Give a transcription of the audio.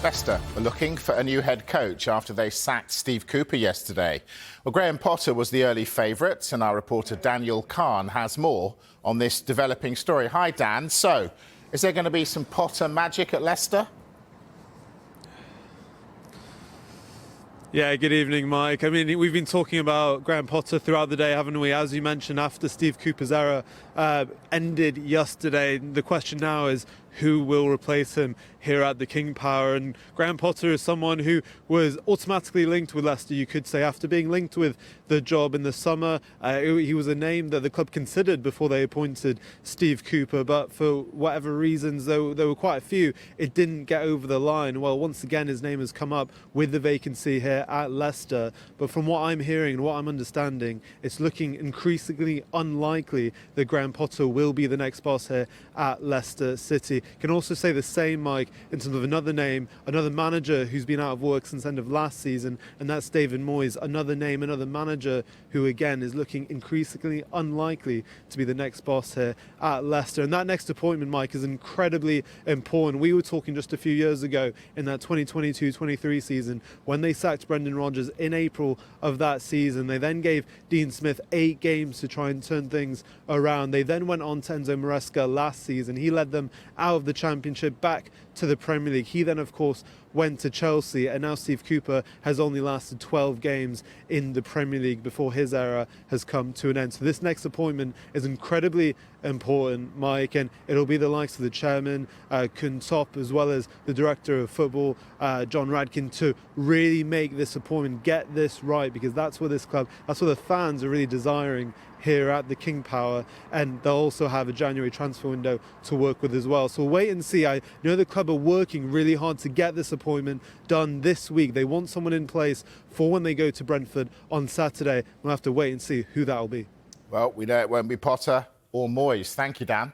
Leicester are looking for a new head coach after they sacked Steve Cooper yesterday. Well, Graham Potter was the early favourite, and our reporter Daniel Khan has more on this developing story. Hi, Dan. So, is there going to be some Potter magic at Leicester? Yeah, good evening, Mike. I mean, we've been talking about Graham Potter throughout the day, haven't we? As you mentioned, after Steve Cooper's era ended yesterday, the question now is who will replace him here at the King Power. And Graham Potter is someone who was automatically linked with Leicester, you could say, after being linked with the job in the summer. He was a name that the club considered before they appointed Steve Cooper, but for whatever reasons, there were quite a few, it didn't get over the line. Well, once again, his name has come up with the vacancy here at Leicester, but from what I'm hearing and what I'm understanding, it's looking increasingly unlikely that Graham Potter will be the next boss here at Leicester City. Can also say the same, Mike, in terms of another name, another manager who's been out of work since the end of last season, and that's David Moyes. Another name, another manager who again is looking increasingly unlikely to be the next boss here at Leicester. And that next appointment, Mike, is incredibly important. We were talking just a few years ago in that 2022-23 season when they sacked Brendan Rodgers in April of that season. They then gave Dean Smith 8 games to try and turn things around. They then went on to Enzo Maresca last season. He led them out of the Championship back to the Premier League. He then, of course, went to Chelsea, and now Steve Cooper has only lasted 12 games in the Premier League before his era has come to an end. So this next appointment is incredibly important, Mike, and it'll be the likes of the chairman, Kun Top, as well as the director of football, John Radkin, to really make this appointment, get this right, because that's what this club, that's what the fans are really desiring here at the King Power, and they'll also have a January transfer window to work with as well. So we'll wait and see. I know the club are working really hard to get this appointment done this week. They want someone in place for when they go to Brentford on Saturday. We'll have to wait and see who that'll be. Well, we know it won't be Potter or Moyes. Thank you, Dan.